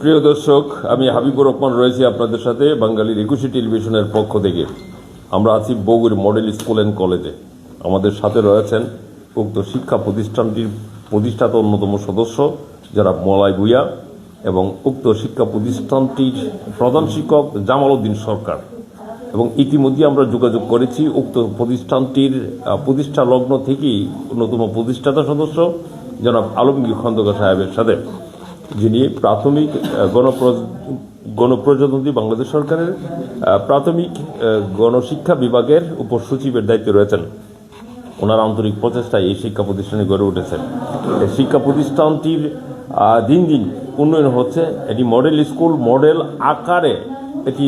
প্রিয় দর্শক, আমি হাবিবুর রহমান রয়েছি আপনাদের সাথে বাঙালির 21 টেলিভিশনের পক্ষ থেকে। আমরা আছি বগুড়া মডেল স্কুল অ্যান্ড কলেজে। আমাদের সাথে রয়েছেন উক্ত শিক্ষা প্রতিষ্ঠানটির প্রতিষ্ঠাতা অন্যতম সদস্য যারা মলয় ভূঁইয়া এবং উক্ত শিক্ষা প্রতিষ্ঠানটির প্রধান শিক্ষক জামাল উদ্দিন সরকার। এবং ইতিমধ্যে আমরা যোগাযোগ করেছি উক্ত প্রতিষ্ঠানটির প্রতিষ্ঠা লগ্ন থেকেই অন্যতম প্রতিষ্ঠাতা সদস্য জনাব আলমগীর খন্দকার সাহেবের সাথে, যিনি প্রাথমিক গণপ্রজাতন্ত্রী বাংলাদেশ সরকারের প্রাথমিক গণশিক্ষা বিভাগের উপসচিবের দায়িত্বে রয়েছেন। ওনার আন্তরিক প্রচেষ্টায় এই শিক্ষা প্রতিষ্ঠানে গড়ে উঠেছে। এই শিক্ষা প্রতিষ্ঠানটির দিন দিন উন্নয়ন হচ্ছে। এটি মডেল স্কুল, মডেল আকারে এটি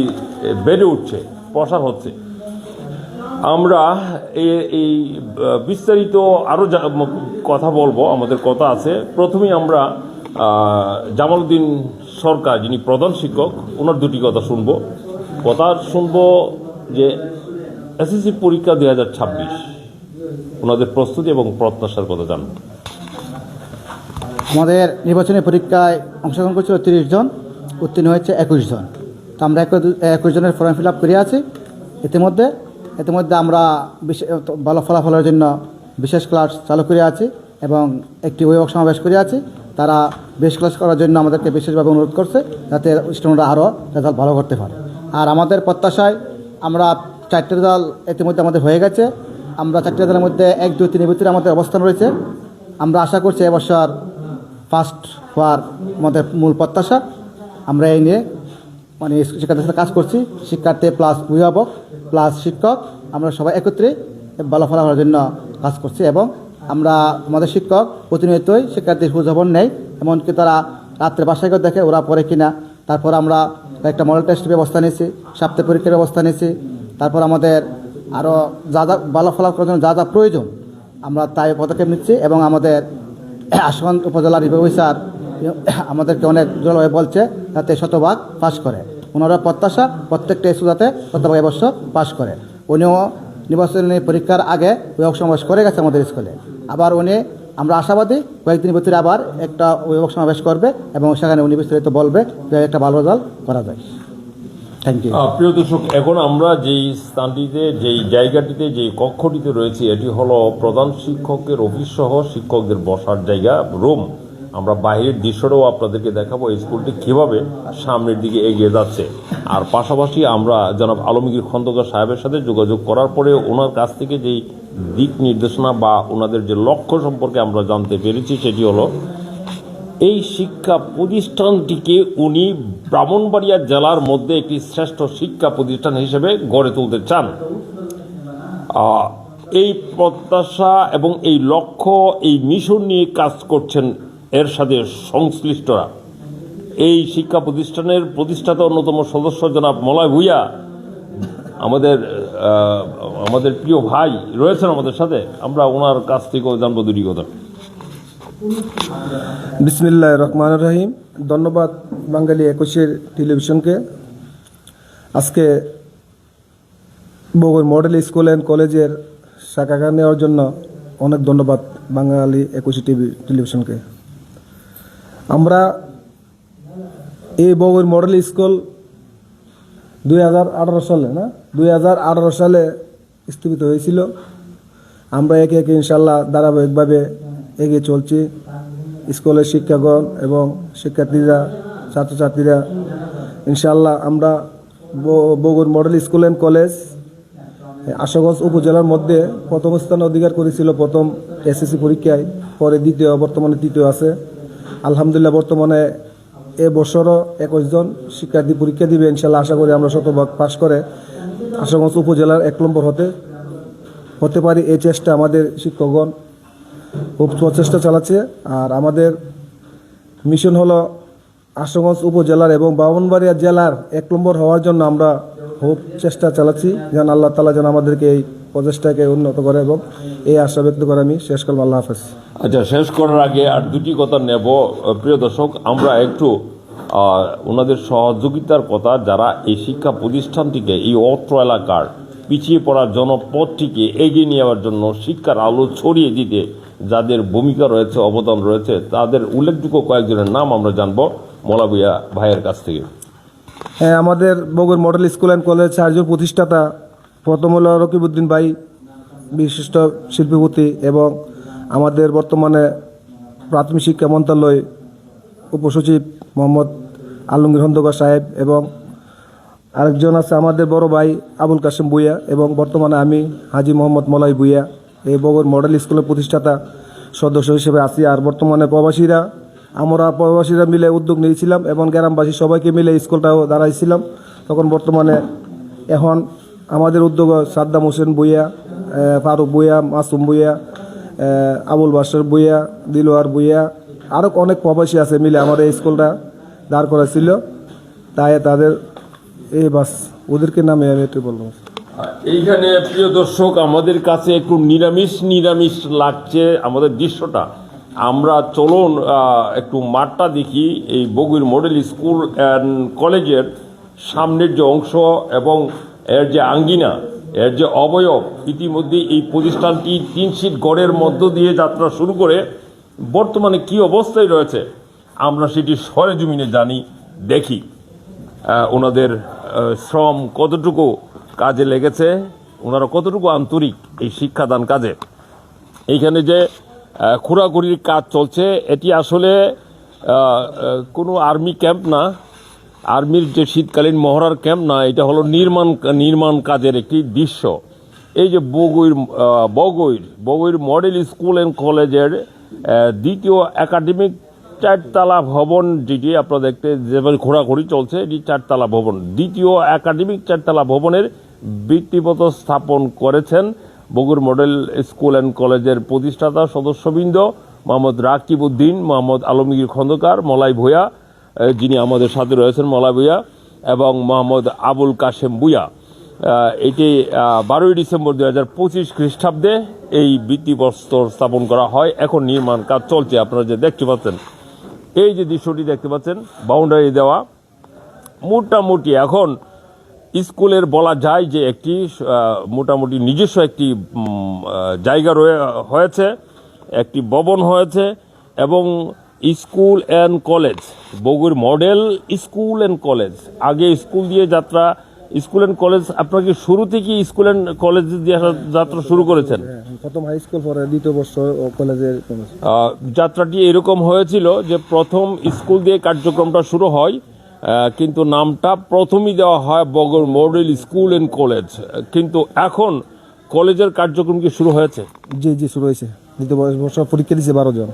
বেড়ে উঠছে, প্রসার হচ্ছে। আমরা এই বিস্তারিত আরও কথা বলবো, আমাদের কথা আছে। প্রথমেই আমরা জামাল উদ্দিন সরকার, যিনি প্রধান শিক্ষক, ওনার দুটি কথা শুনবো যে এসএসসি পরীক্ষা 2026 ওনাদের প্রস্তুতি এবং প্রত্যাশার কথা জানব। আমাদের নির্বাচনী পরীক্ষায় অংশগ্রহণ করেছিল 30 জন, উত্তীর্ণ হয়েছে 21 জন। তো আমরা 21 জনের ফর্ম ফিল আপ করে আছি। ইতিমধ্যে আমরা ভালো ফলাফলের জন্য বিশেষ ক্লাস চালু করে আছি এবং একটি অভিভাবক সমাবেশ করে আছি। তারা বেশ ক্লাস করার জন্য আমাদেরকে বিশেষভাবে অনুরোধ করছে, যাতে স্টুডেন্টরা আরও রেজাল্ট ভালো করতে পারে। আর আমাদের প্রত্যাশায় আমরা 4টে রেজাল্ট ইতিমধ্যে আমাদের হয়ে গেছে। আমরা 4টে রেজাল্টের মধ্যে 1, 2, 3 ভিতরে আমাদের অবস্থান রয়েছে। আমরা আশা করছি এবছর ফার্স্ট হওয়ার আমাদের মূল প্রত্যাশা। আমরা এই নিয়ে শিক্ষার্থীর সাথে কাজ করছি। শিক্ষার্থী প্লাস অভিভাবক প্লাস শিক্ষক, আমরা সবাই একত্রে ভালো ফলাফলের জন্য কাজ করছি। এবং আমাদের শিক্ষক প্রতিনিয়তই শিক্ষার্থীর খোঁজখবর নেয়, এমনকি তারা রাত্রে বাসায় করে দেখে ওরা পড়ে কিনা। তারপর আমরা একটা মডেল টেস্টের ব্যবস্থা নিয়েছি, সাপ্তাহিক পরীক্ষার ব্যবস্থা নিয়েছি। তারপর আমাদের আরও যা ভালো ফলাফল করার জন্য যা প্রয়োজন আমরা তাই পদক্ষেপ নিচ্ছি। এবং আমাদের আশুগঞ্জ উপজেলার রিভিউ অফিসার আমাদেরকে অনেক জোরভাবে বলছে যাতে 100% পাস করে। ওনারা প্রত্যাশা প্রত্যেকটা স্কুল যাতে 100% এবছর পাস করে। উনিও নির্বাচনী পরীক্ষার আগে অভিভাবক সমাবেশ করে গেছে আমাদের স্কুলে। আবার আমরা আশাবাদী কয়েকদিন ভিতরে আবার একটা অভিভাবক সমাবেশ করবে এবং সেখানে উনি বিস্তারিত বলবে যে একটা ভালো রেজাল্ট করা যায়। Thank you. প্রিয় দর্শক, এখন আমরা যেই স্থানটিতে, যেই জায়গাটিতে, যেই কক্ষটিতে রয়েছি, এটি হলো প্রধান শিক্ষকের অফিস সহ শিক্ষকদের বসার জায়গা, রুম। আমরা বাইরের দৃশ্যটাও আপনাদেরকে দেখাবো, এই স্কুলটি কীভাবে সামনের দিকে এগিয়ে যাচ্ছে। আর পাশাপাশি আমরা জনাব আলমগীর খন্দকার সাহেবের সাথে যোগাযোগ করার পরে ওনার কাছ থেকে যেই দিক নির্দেশনা বা ওনাদের যে লক্ষ্য সম্পর্কে আমরা জানতে পেরেছি, সেটি হলো এই শিক্ষা প্রতিষ্ঠানটিকে উনি ব্রাহ্মণবাড়িয়া জেলার মধ্যে একটি শ্রেষ্ঠ শিক্ষা প্রতিষ্ঠান হিসেবে গড়ে তুলতে চান। এই প্রত্যাশা এবং এই লক্ষ্য, এই মিশন নিয়ে কাজ করছেন এর সাথে সংশ্লিষ্টরা। এই শিক্ষা প্রতিষ্ঠানের প্রতিষ্ঠাতা অন্যতম সদস্য জনাব মলয় ভূঁইয়া, আমাদের প্রিয় ভাই রয়েছেন আমাদের সাথে। আমরা ওনার কাছ থেকেও জানবো দুটি কথা। বিসমিল্লাহির রহমানির রহিম। ধন্যবাদ বাঙালি 21 টেলিভিশনকে। আজকে বগুড়া মডেল স্কুল অ্যান্ড কলেজের শাখা নেওয়ার জন্য অনেক ধন্যবাদ বাঙালি 21 টেলিভিশনকে। আমরা এই বগুড়া মডেল স্কুল 2018 সালে স্থাপিত হয়েছিল। আমরা একে একে ইনশাল্লাহ ধারাবাহিকভাবে এগিয়ে চলছি। স্কুলের শিক্ষকগণ এবং শিক্ষার্থীরা, ছাত্রছাত্রীরা ইনশাল্লাহ আমরা Bogura model school and college Ashuganj উপজেলার মধ্যে প্রথম স্থান অধিকার করেছিল প্রথম এসএসসি পরীক্ষায়, পরে দ্বিতীয়, বর্তমানে তৃতীয় আছে। আলহামদুলিল্লাহ বর্তমানে এবছরও 21 জন শিক্ষার্থী পরীক্ষা দিবে। ইনশাল্লাহ আশা করি আমরা 100% পাস করে আশুগঞ্জ উপজেলার 1 নম্বর হতে পারি। এই চেষ্টা আমাদের শিক্ষকগণ খুব প্রচেষ্টা চালাচ্ছে। আর আমাদের মিশন হলো আশুগঞ্জ উপজেলার এবং ব্রাহ্মণবাড়িয়া জেলার 1 নম্বর হওয়ার জন্য আমরা খুব চেষ্টা চালাচ্ছি। যেন আল্লাহ তাআলা যেন আমাদেরকে এই প্রচেষ্টাকে উন্নত করে, এবং এই আশা ব্যক্ত করে আমি শেষ করলাম। আল্লাহ হাফেজ। আচ্ছা, শেষ করার আগে আর দুটি কথা নেব। প্রিয় দর্শক, আমরা একটু ওনাদের সহযোগিতার কথা, যারা এই শিক্ষা প্রতিষ্ঠানটিকে, এই অত্র এলাকার পিছিয়ে পড়া জনপদটিকে এগিয়ে নেওয়ার জন্য, শিক্ষার আলো ছড়িয়ে দিতে যাদের ভূমিকা রয়েছে, অবদান রয়েছে, তাদের উল্লেখযোগ্য কয়েকজনের নাম আমরা জানবো মৌলা ভূঁইয়া ভাইয়ের কাছ থেকে। হ্যাঁ, আমাদের Bogura model school and college 4 জন প্রতিষ্ঠাতা। প্রথম হলো রকিবউদ্দিন ভাই, বিশিষ্ট শিল্পপতি এবং আমাদের বর্তমানে প্রাথমিক শিক্ষা মন্ত্রণালয় উপসচিব মোহাম্মদ আলমগীর খন্দকার সাহেব, এবং আরেকজন আছে আমাদের বড় ভাই আবুল কাশেম ভূঁইয়া, এবং বর্তমানে আমি হাজি মোহাম্মদ মলাই ভূঁইয়া এই বগুড়া মডেল স্কুলের প্রতিষ্ঠাতা সদস্য হিসেবে আছি। আর বর্তমানে আমরা প্রবাসীরা মিলে উদ্যোগ নিয়েছিলাম এবং গ্রামবাসী সবাইকে মিলে স্কুলটাও দাঁড়াইছিলাম। তখন বর্তমানে এখন আমাদের উদ্যোগ সাদ্দাম হোসেন ভূঁইয়া, ফারুক ভূঁইয়া, মাসুম ভূঁইয়া, আবুল বাশর ভূঁইয়া, দিলওয়ার ভূঁইয়া, আরও অনেক প্রবাসী আছে মিলে আমাদের এই স্কুলটা দাঁড় করেছিল। তাই তাদের এই বাস ওদেরকে নামে আমি একটু বললাম। এইখানে প্রিয় দর্শক, আমাদের কাছে একটু নিরামিষ লাগছে আমাদের দৃশ্যটা। আমরা চলুন একটু মাঠটা দেখি। এই বগুড়া মডেল স্কুল অ্যান্ড কলেজের সামনের যে অংশ এবং এর যে আঙ্গিনা, এর যে অবয়ব, ইতিমধ্যে এই প্রতিষ্ঠানটি 3 শীট গড়ের মধ্য দিয়ে যাত্রা শুরু করে বর্তমানে কি অবস্থায় রয়েছে আমরা সেটি সরেজমিনে জানি, দেখি ওনাদের শ্রম কতটুকু কাজে লেগেছে, ওনারা কতটুকু আন্তরিক এই শিক্ষাদান কাজে। এইখানে যে খোঁড়াখুড়ির কাজ চলছে, এটি আসলে কোনো আর্মি ক্যাম্প না, আর্মির যে শীতকালীন মহড়ার ক্যাম্প না, এটা হলো নির্মাণ কাজের একটি দৃশ্য। এই যে বগুড়া মডেল স্কুল অ্যান্ড কলেজের দ্বিতীয় একাডেমিক 4তলা ভবন, যেটি আপনারা দেখতে যেভাবে খোঁড়াখুড়ি চলছে, এটি 4তলা ভবন। দ্বিতীয় একাডেমিক 4তলা ভবনের ভিত্তিপ্রস্তর স্থাপন করেছেন বগুড়া মডেল স্কুল অ্যান্ড কলেজের প্রতিষ্ঠাতা সদস্যবৃন্দ মোহাম্মদ রাকিবউদ্দিন, মোহাম্মদ আলমগীর খন্দকার, মলাই ভূঁইয়া, যিনি আমাদের সাথে রয়েছেন, মলাই ভূঁইয়া, এবং মোহাম্মদ আবুল কাশেম ভূঁইয়া। এটি 12ই ডিসেম্বর 2025 খ্রিস্টাব্দে এই ভিত্তিপ্রস্তর স্থাপন করা হয়। এখন নির্মাণ কাজ চলছে। আপনারা যে দেখতে পাচ্ছেন, এই যে দৃশ্যটি দেখতে পাচ্ছেন, বাউন্ডারি দেওয়া, মোটামুটি এখন স্কুলের বলা যায় যে একটি মোটামুটি নিজস্ব একটি জায়গা হয়েছে, একটি ভবন হয়েছে, এবং school and college, Bogura model school and college. আগে স্কুল দিয়ে যাত্রা, স্কুল অ্যান্ড কলেজ, আপনারা কি শুরু থেকে স্কুল অ্যান্ড কলেজ দিয়ে যাত্রা শুরু করেছেন? প্রথম হাই স্কুল, পরে দ্বিতীয় বর্ষ কলেজের। যাত্রাটি এরকম হয়েছিল যে প্রথম স্কুল দিয়ে কার্যক্রমটা শুরু হয়, কিন্তু নামটা প্রথমেই দেওয়া হয় Bogura model school and college. কিন্তু এখন কলেজের কার্যক্রম কি শুরু হয়েছে? জি শুরু হয়েছে। দ্বিতীয় বর্ষ পরীক্ষা দিয়েছে 12 জন।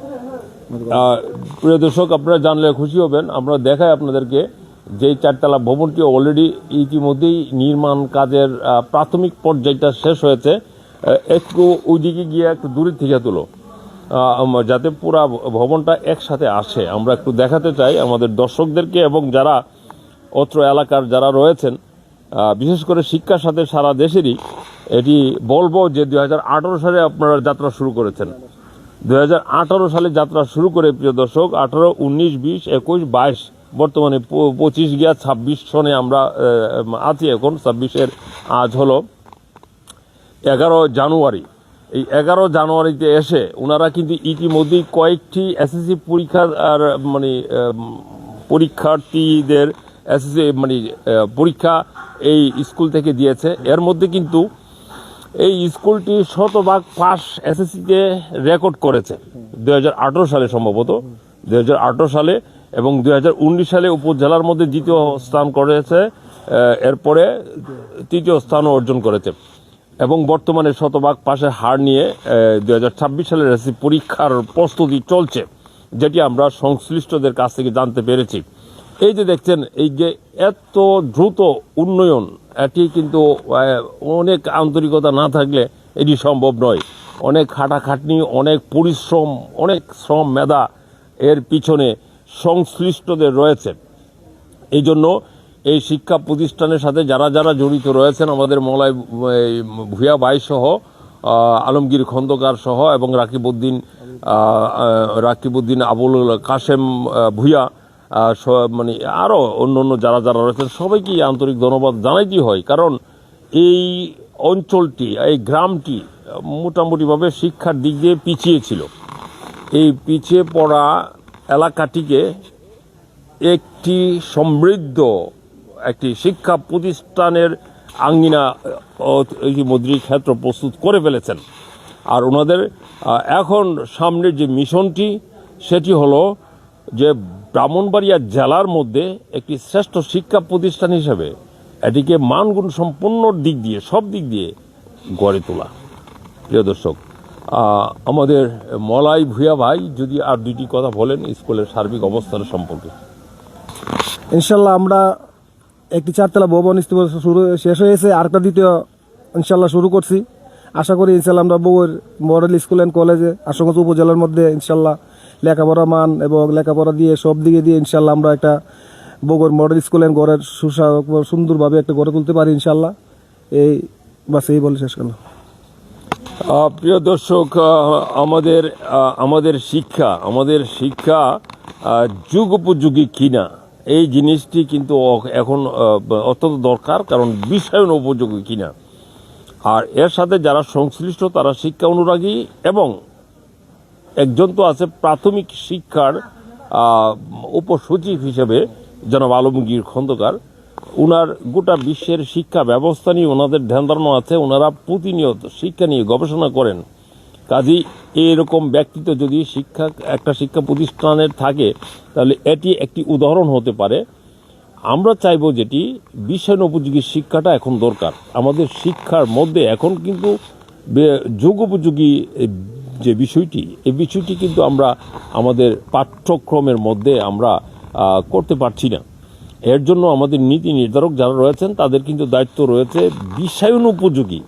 প্রিয় দর্শক, আপনারা জানলে খুশি হবেন। আমরা দেখাই আপনাদেরকে যে 4তলা ভবনটি অলরেডি ইতিমধ্যেই নির্মাণ কাজের প্রাথমিক পর্যায়টা শেষ হয়েছে। একটু ওইদিকে গিয়ে একটু দূরের থেকে তুলো, যাতে পুরা ভবনটা একসাথে আসে। আমরা একটু দেখাতে চাই আমাদের দর্শকদেরকে, এবং যারা অত্র এলাকার যারা রয়েছেন, বিশেষ করে শিক্ষার সাথে সারা দেশেরই, এটি বলবো যে 2018 সালে আপনারা যাত্রা শুরু করেছেন। 2018 সালে যাত্রা শুরু করে প্রিয় দর্শক, 18, 19, 20, 21, 22, বর্তমানে 25 গিয়া 26 সনে আমরা আছি। এখন 26-এর আজ হলো 11 জানুয়ারি। এই 11 জানুয়ারিতে এসে ওনারা কিন্তু ইতিমধ্যেই কয়েকটি এসএসসি পরীক্ষার পরীক্ষার্থীদের এসএসসি পরীক্ষা এই স্কুল থেকে দিয়েছে। এর মধ্যে কিন্তু এই স্কুলটি 100% পাস এসএসসিতে রেকর্ড করেছে 2018 সালে, সম্ভবত 2018 সালে, এবং 2019 সালে উপজেলার মধ্যে দ্বিতীয় স্থান করেছে, এরপরে তৃতীয় স্থানও অর্জন করেছে। এবং বর্তমানে 100% পাশের হার নিয়ে 2026 সালের এসএসসি পরীক্ষার প্রস্তুতি চলছে, যেটি আমরা সংশ্লিষ্টদের কাছ থেকে জানতে পেরেছি। এই যে দেখছেন, এই যে এত দ্রুত উন্নয়ন, এটি কিন্তু অনেক আন্তরিকতা না থাকলে এটি সম্ভব নয়। অনেক খাটাখাটনি, অনেক পরিশ্রম, অনেক শ্রম মেধা এর পিছনে সংশ্লিষ্টদের রয়েছে। এই জন্য এই শিক্ষা প্রতিষ্ঠানের সাথে যারা যারা জড়িত রয়েছেন, আমাদের মলাই ভূঁইয়া ভাই সহ, আলমগীর খন্দকার সহ, এবং রাকিবউদ্দিন আবুল কাশেম ভূঁইয়া, আরও অন্য যারা যারা রয়েছেন, সবাইকে আন্তরিক ধন্যবাদ জানাইতে হয়। কারণ এই অঞ্চলটি, এই গ্রামটি মোটামুটিভাবে শিক্ষার দিক দিয়ে পিছিয়ে ছিল। এই পিছিয়ে পড়া এলাকাটিকে একটি সমৃদ্ধ একটি শিক্ষা প্রতিষ্ঠানের আঙ্গিনা ইতিমধ্যে ক্ষেত্র প্রস্তুত করে ফেলেছেন। আর ওনাদের এখন সামনের যে মিশনটি সেটি হলো যে ব্রাহ্মণবাড়িয়া জেলার মধ্যে একটি শ্রেষ্ঠ শিক্ষা প্রতিষ্ঠান হিসেবে এটিকে মানগুণ সম্পন্ন দিক দিয়ে সব দিক দিয়ে গড়ে তোলা। প্রিয় দর্শক, আমাদের মলাই ভূয়া ভাই যদি আর দুইটি কথা বলেন স্কুলের সার্বিক অবস্থান সম্পর্কে। ইনশাল্লাহ আমরা একটি 4তলা ভবন শেষ হয়েছে, আরেকটা দ্বিতীয় ইনশাল্লাহ শুরু করছি। আশা করি ইনশাল্লাহ আমরা বউয়ের মডেল স্কুল অ্যান্ড কলেজে আশুগঞ্জ উপজেলার মধ্যে ইনশাল্লাহ লেখাপড়া মান এবং লেখাপড়া দিয়ে সব দিকে দিয়ে ইনশাল্লাহ আমরা একটা বগুড়ার মডেল স্কুল অ্যান্ড গড়ের সুন্দরভাবে একটা গড়ে তুলতে পারি ইনশাল্লাহ। এই বাস এই বলে শেষ করলাম। প্রিয় দর্শক, আমাদের শিক্ষা যুগোপযোগী কিনা এই জিনিসটি কিন্তু এখন অত্যন্ত দরকার, কারণ বিষয়ায়ন উপযোগী কিনা। আর এর সাথে যারা সংশ্লিষ্ট তারা শিক্ষা অনুরাগী, এবং একজন তো আছে প্রাথমিক শিক্ষার উপসচিব হিসেবে জনাব আলমগীর খন্দকার। ওনার গোটা বিশ্বের শিক্ষা ব্যবস্থা নিয়ে ওনাদের ধ্যান ধারণা আছে, ওনারা প্রতিনিয়ত শিক্ষা নিয়ে গবেষণা করেন। কাজেই এরকম ব্যক্তিত্ব যদি একটা শিক্ষা প্রতিষ্ঠানের থাকে তাহলে এটি একটি উদাহরণ হতে পারে। আমরা চাইব যেটি বিষয়ায়ন উপযোগী শিক্ষাটা এখন দরকার আমাদের শিক্ষার মধ্যে। এখন কিন্তু যুগোপযোগী যে বিষয়টি, এই বিষয়টি কিন্তু আমরা আমাদের পাঠ্যক্রমের মধ্যে আমরা করতে পারছি না। এর জন্য আমাদের নীতি নির্ধারক যারা রয়েছেন তাদের কিন্তু দায়িত্ব রয়েছে বিষয়ায়ন উপযোগী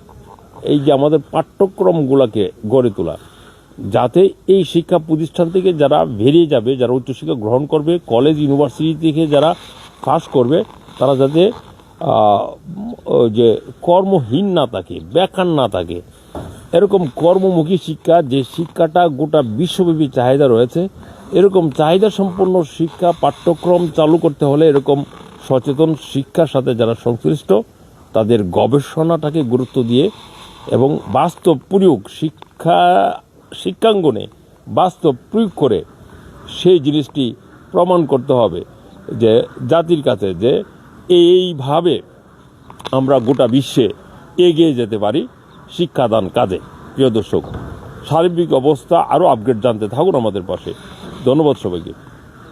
এই যে আমাদের পাঠ্যক্রমগুলোকে গড়ে তোলা, যাতে এই শিক্ষা প্রতিষ্ঠান থেকে যারা বেরিয়ে যাবে, যারা উচ্চশিক্ষা গ্রহণ করবে, কলেজ ইউনিভার্সিটি থেকে যারা পাস করবে, তারা যাতে যে কর্মহীন না থাকে, বেকার না থাকে, এরকম কর্মমুখী শিক্ষা, যে শিক্ষাটা গোটা বিশ্বব্যাপী চাহিদা রয়েছে, এরকম চাহিদা সম্পন্ন শিক্ষা পাঠ্যক্রম চালু করতে হলে এরকম সচেতন শিক্ষার সাথে যারা সংশ্লিষ্ট তাদের গবেষণাটাকে গুরুত্ব দিয়ে এবং বাস্তব প্রয়োগ শিক্ষাঙ্গনে বাস্তব প্রয়োগ করে সেই জিনিসটি প্রমাণ করতে হবে যে জাতির কাছে যে এইভাবে আমরা গোটা বিশ্বে এগিয়ে যেতে পারি শিক্ষাদান কাজে। প্রিয় দর্শক, সার্বিক অবস্থা আরও আপডেট জানতে থাকুন আমাদের পাশে। ধন্যবাদ সবাইকে।